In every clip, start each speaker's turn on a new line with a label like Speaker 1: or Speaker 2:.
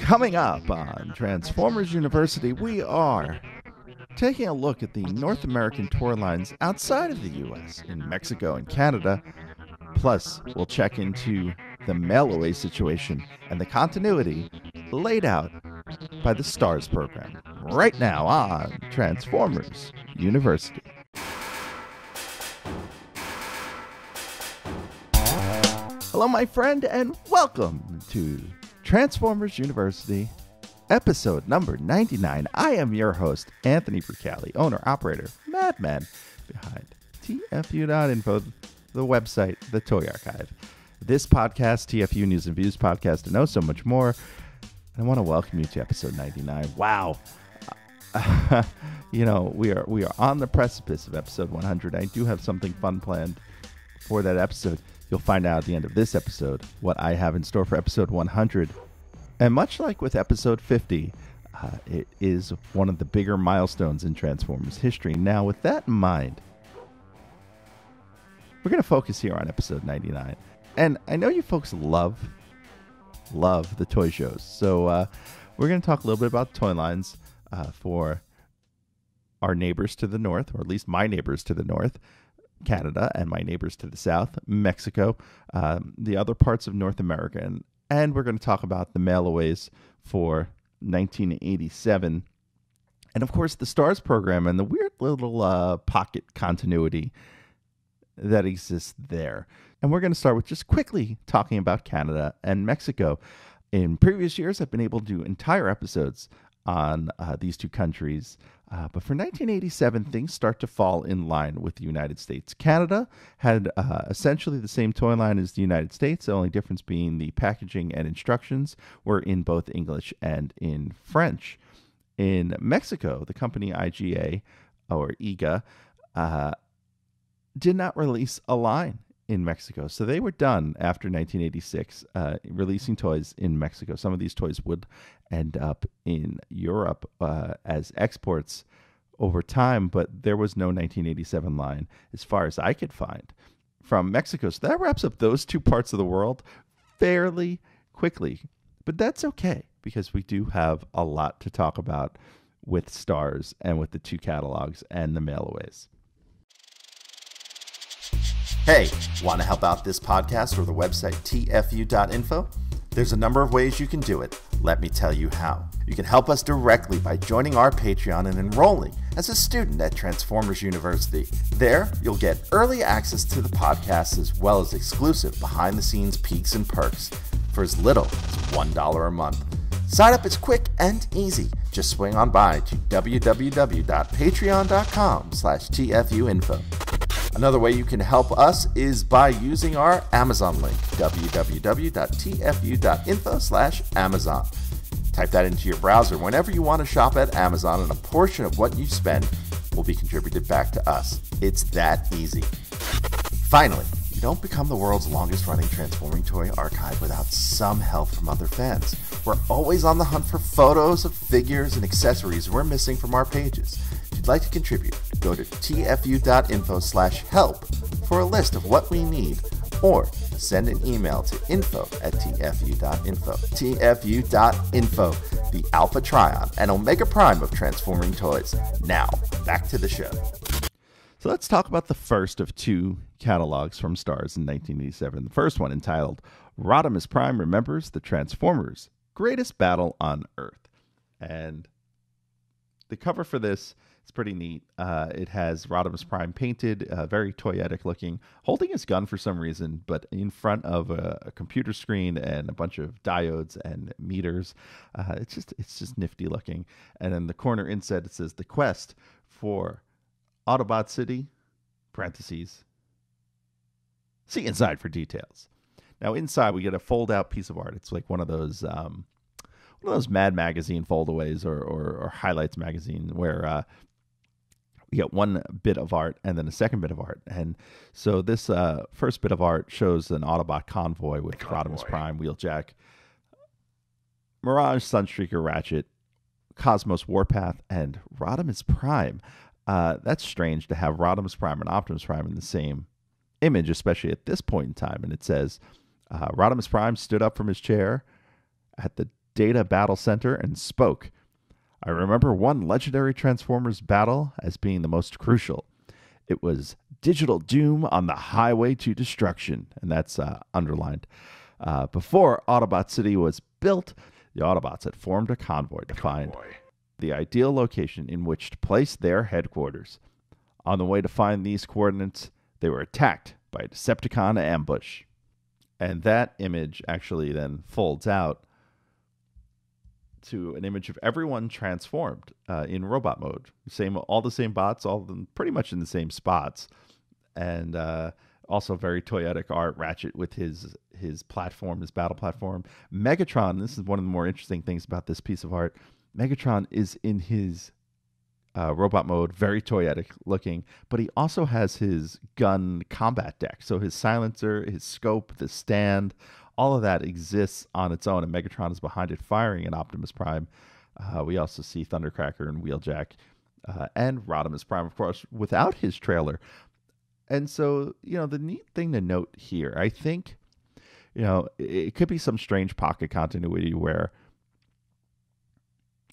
Speaker 1: Coming up on Transformers University, we are taking a look at the North American tour lines outside of the U.S. in Mexico and Canada. Plus, we'll check into the mailaway situation and the continuity laid out by the S.T.A.R.S program right now on Transformers University. Hello, my friend, and welcome to Transformers University, episode number 99. I am your host, Anthony Bricali, owner-operator, madman behind TFU.INFO, the website, the toy archive. This podcast, TFU News and Views podcast, and oh so much more. I want to welcome you to episode 99. Wow. We are on the precipice of episode 100. I do have something fun planned for that episode. You'll find out at the end of this episode what I have in store for episode 100. And much like with episode 50, it is one of the bigger milestones in Transformers history. Now, with that in mind, we're going to focus here on episode 99. And I know you folks love the toy shows. So we're going to talk a little bit about the toy lines for our neighbors to the north, or at least my neighbors to the north, Canada, and my neighbors to the south, Mexico, the other parts of North America. And we're going to talk about the mailaways for 1987. And, of course, the S.T.A.R.S program and the weird little pocket continuity that exists there. And we're going to start with just quickly talking about Canada and Mexico. In previous years, I've been able to do entire episodes on these two countries. But for 1987, things start to fall in line with the United States. Canada had essentially the same toy line as the United States, the only difference being the packaging and instructions were in both English and in French. In Mexico, the company IGA, or IGA, did not release a line in Mexico. So they were done after 1986 releasing toys in Mexico. Some of these toys would end up in Europe as exports over time, but there was no 1987 line as far as I could find from Mexico. So that wraps up those two parts of the world fairly quickly. But that's okay, because we do have a lot to talk about with S.T.A.R.S and with the two catalogs and the mailaways. Hey, want to help out this podcast or the website TFU.INFO? There's a number of ways you can do it. Let me tell you how. You can help us directly by joining our Patreon and enrolling as a student at Transformers University. There, you'll get early access to the podcast as well as exclusive behind-the-scenes peeks and perks for as little as $1 a month. Sign up is quick and easy. Just swing on by to www.patreon.com/TFUInfo. Another way you can help us is by using our Amazon link, www.tfu.info/Amazon. Type that into your browser whenever you want to shop at Amazon, and a portion of what you spend will be contributed back to us. It's that easy. Finally, you don't become the world's longest running transforming toy archive without some help from other fans. We're always on the hunt for photos of figures and accessories we're missing from our pages. If you'd like to contribute, go to tfu.info/help for a list of what we need, or send an email to info@tfu.info. tfu.info, the Alpha Trion and Omega Prime of transforming toys. Now, back to the show. So let's talk about the first of two catalogs from S.T.A.R.S in 1987. The first one, entitled Rodimus Prime Remembers the Transformers' Greatest Battle on Earth. And the cover for this is pretty neat. It has Rodimus Prime painted, very toyetic looking, holding his gun for some reason, but in front of a computer screen and a bunch of diodes and meters. It's just nifty looking. And in the corner inset, it says, "The quest for Autobot City, parentheses, see inside for details." Now inside we get a fold out piece of art. It's like one of those Mad Magazine foldaways or Highlights magazine where we get one bit of art and then a second bit of art. And so this first bit of art shows an Autobot convoy with Rodimus Prime, Wheeljack, Mirage, Sunstreaker, Ratchet, Cosmos, Warpath, and Rodimus Prime. That's strange to have Rodimus Prime and Optimus Prime in the same image, especially at this point in time. And it says,
Speaker 2: Rodimus Prime stood up from his chair at the Data Battle Center and spoke. I remember one legendary Transformers battle as being the most crucial. It was digital doom on the highway to destruction, and that's underlined. Before Autobot City was built, the Autobots had formed a convoy to find the ideal location in which to place their headquarters. On the way to find these coordinates, they were attacked by a Decepticon ambush. And that image actually then folds out to an image of everyone transformed in robot mode. All the same bots, all of them pretty much in the same spots. And also very toyetic art. Ratchet with his platform, his battle platform. Megatron, this is one of the more interesting things about this piece of art. Megatron is in his robot mode, very toyetic looking, but he also has his gun combat deck. So his silencer, his scope, the stand, all of that exists on its own, and Megatron is behind it firing at Optimus Prime. We also see Thundercracker and Wheeljack and Rodimus Prime, of course, without his trailer. And so, the neat thing to note here, I think, it could be some strange pocket continuity where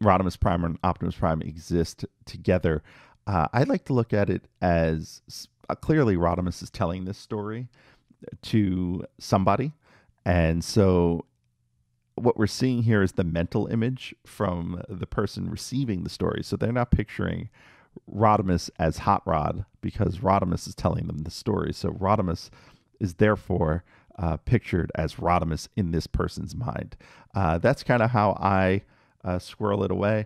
Speaker 2: Rodimus Prime and Optimus Prime exist together. I'd like to look at it as clearly Rodimus is telling this story to somebody. And so what we're seeing here is the mental image from the person receiving the story. So they're not picturing Rodimus as Hot Rod because Rodimus is telling them the story. So Rodimus is therefore pictured as Rodimus in this person's mind. That's kind of how I squirrel it away.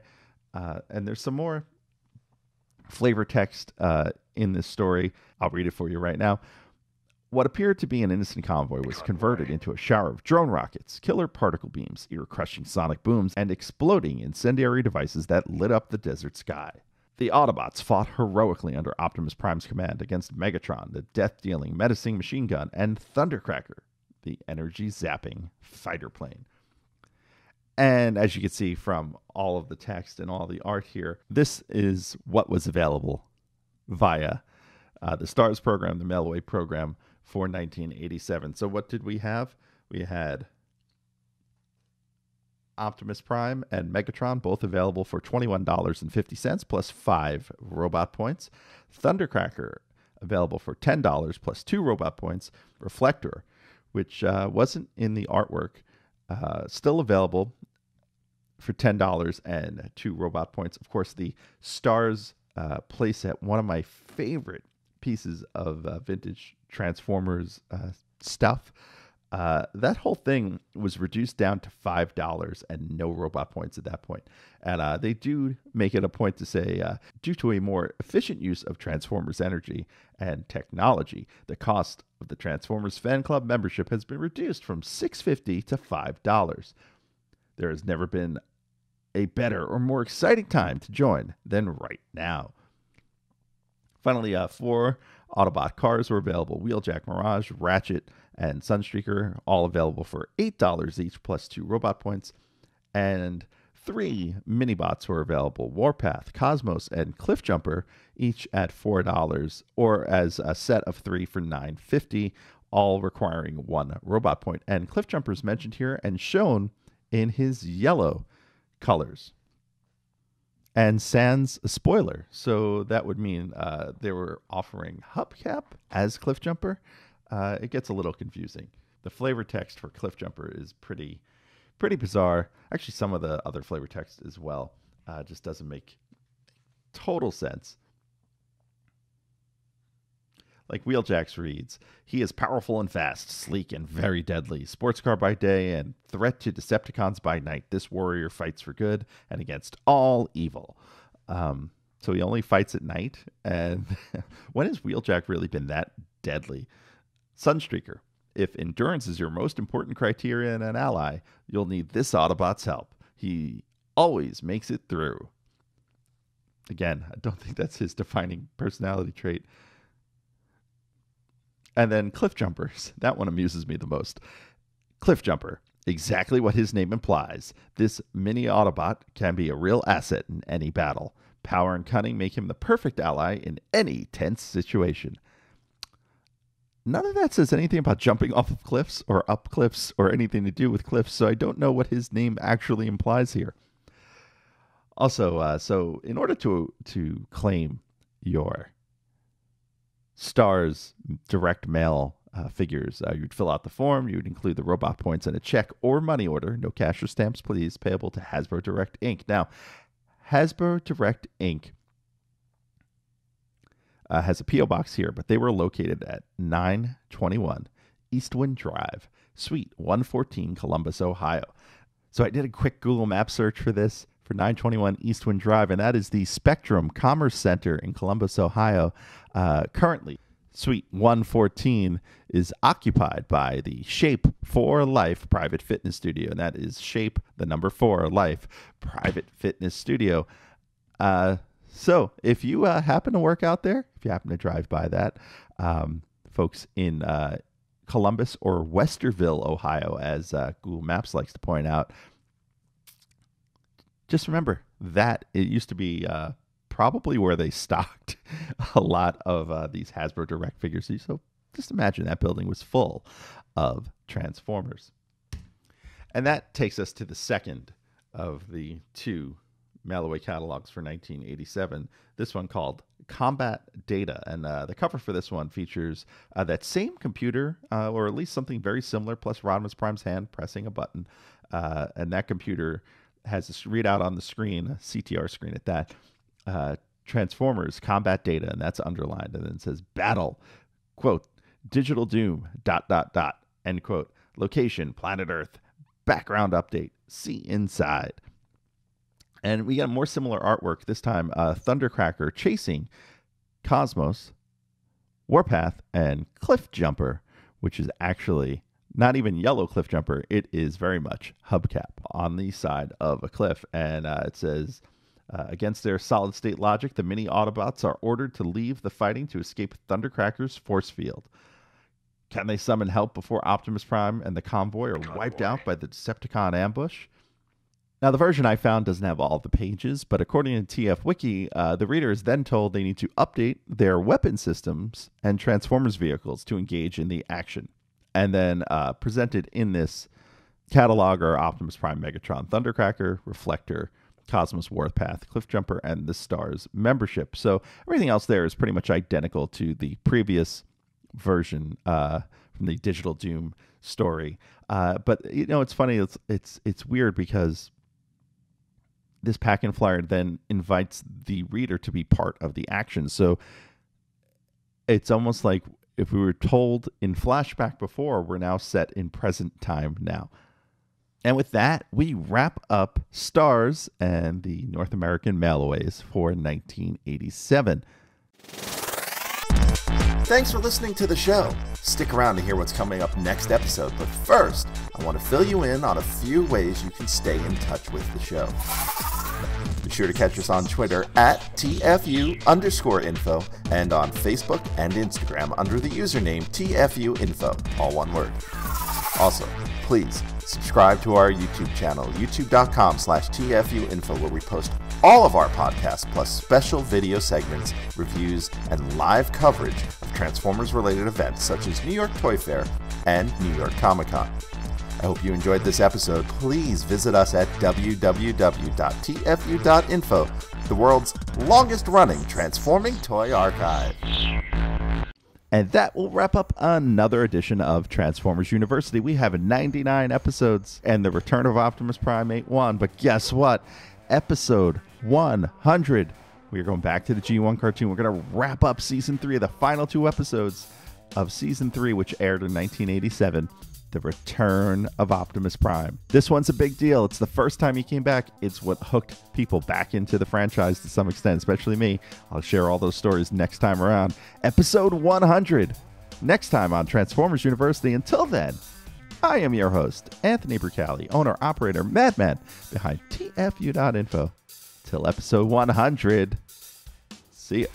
Speaker 2: And there's some more flavor text in this story. I'll read it for you right now. What appeared to be an innocent convoy was converted into a shower of drone rockets, killer particle beams, ear-crushing sonic booms, and exploding incendiary devices that lit up the desert sky. The Autobots fought heroically under Optimus Prime's command against Megatron, the death-dealing menacing machine gun, and Thundercracker, the energy-zapping fighter plane. And as you can see from all of the text and all the art here, this is what was available via the S.T.A.R.S program, the mailaway program for 1987. So what did we have? We had Optimus Prime and Megatron, both available for $21.50 plus 5 robot points. Thundercracker, available for $10 plus 2 robot points. Reflector, which wasn't in the artwork, still available for $10 and 2 robot points. Of course, the S.T.A.R.S playset, one of my favorite pieces of vintage Transformers stuff. That whole thing was reduced down to $5 and no robot points at that point. And they do make it a point to say, due to a more efficient use of Transformers energy and technology, the cost of the Transformers Fan Club membership has been reduced from $6.50 to $5. There has never been a better or more exciting time to join than right now. Finally, 4 Autobot cars were available. Wheeljack, Mirage, Ratchet, and Sunstreaker, all available for $8 each, plus 2 robot points. And 3 mini-bots were available. Warpath, Cosmos, and Cliffjumper, each at $4, or as a set of 3 for $9.50, all requiring 1 robot point. And Cliffjumper is mentioned here and shown in his yellow colors. And sans a spoiler. So that would mean they were offering Hubcap as Cliffjumper. It gets a little confusing. The flavor text for Cliffjumper is pretty bizarre. Actually, some of the other flavor text as well just doesn't make total sense. Like Wheeljack's reads, he is powerful and fast, sleek and very deadly. Sports car by day and threat to Decepticons by night. This warrior fights for good and against all evil. So he only fights at night. And when has Wheeljack really been that deadly? Sunstreaker, if endurance is your most important criteria in an ally, you'll need this Autobot's help. He always makes it through. Again, I don't think that's his defining personality trait. And then Cliffjumpers. That one amuses me the most. Cliffjumper. Exactly what his name implies. This mini Autobot can be a real asset in any battle. Power and cunning make him the perfect ally in any tense situation. none of that says anything about jumping off of cliffs or up cliffs or anything to do with cliffs, so I don't know what his name actually implies here. Also, so in order to claim your S.T.A.R.S direct mail figures, you'd fill out the form, you'd include the robot points and a check or money order, no cash or stamps please, payable to Hasbro Direct Inc. Now, Hasbro Direct Inc. Has a P.O. box here, but they were located at 921 Eastwind Drive, Suite 114, Columbus, Ohio. So I did a quick Google Map search for this, for 921 Eastwind Drive, and that is the Spectrum Commerce Center in Columbus, Ohio. Currently, Suite 114 is occupied by the Shape for Life Private Fitness Studio, and that is Shape, the number 4, Life Private Fitness Studio. So if you happen to work out there, if you happen to drive by that, folks in Columbus or Westerville, Ohio, as Google Maps likes to point out, just remember that it used to be probably where they stocked a lot of these Hasbro Direct figures. So just imagine that building was full of Transformers. And that takes us to the second of the 2 mail-away catalogs for 1987. This one called Combat Data. And the cover for this one features that same computer, or at least something very similar, plus Rodimus Prime's hand pressing a button. And that computer has this readout on the screen, a CTR screen at that, Transformers Combat Data, and that's underlined. And then it says Battle, quote, Digital Doom, ... end quote. Location, Planet Earth. Background update, see inside. And we got more similar artwork, this time Thundercracker chasing Cosmos, Warpath, and Cliff Jumper, which is actually not even yellow Cliff Jumper. It is very much hubcap on the side of a cliff. And it says, against their solid state logic, the mini Autobots are ordered to leave the fighting to escape Thundercracker's force field. Can they summon help before Optimus Prime and the convoy are wiped out by the Decepticon ambush? Now, the version I found doesn't have all the pages, but according to TF Wiki, the reader is then told they need to update their weapon systems and Transformers vehicles to engage in the action. And then presented in this catalog are Optimus Prime, Megatron, Thundercracker, Reflector, Cosmos, Warpath, Cliff Jumper, and the S.T.A.R.S membership. So everything else there is pretty much identical to the previous version from the Digital Doom story. But you know, it's funny. It's weird because this pack and flyer then invites the reader to be part of the action. So it's almost like if we were told in flashback before, we're now set in present time now. And with that, we wrap up S.T.A.R.S and the North American mailaways for 1987.
Speaker 1: Thanks for listening to the show. Stick around to hear what's coming up next episode, but first, I want to fill you in on a few ways you can stay in touch with the show. Be sure to catch us on Twitter at TFU_info and on Facebook and Instagram under the username TFU.INFO, all one word. Also, please subscribe to our YouTube channel, youtube.com/TFU.INFO, where we post all of our podcasts, plus special video segments, reviews, and live coverage of Transformers-related events such as New York Toy Fair and New York Comic Con. I hope you enjoyed this episode. Please visit us at www.tfu.info, the world's longest-running transforming toy archive.
Speaker 2: And that will wrap up another edition of Transformers University. We have 99 episodes and the return of Optimus Prime 8-1. But guess what? Episode 100. We are going back to the G1 cartoon. We're going to wrap up Season 3, the final 2 episodes of Season 3, which aired in 1987. The return of Optimus Prime. This one's a big deal. It's the first time he came back. It's what hooked people back into the franchise to some extent, especially me. I'll share all those stories next time around. Episode 100. Next time on Transformers University. Until then, I am your host, Anthony Bricali, owner, operator, madman behind TFU.info. Till episode 100. See ya.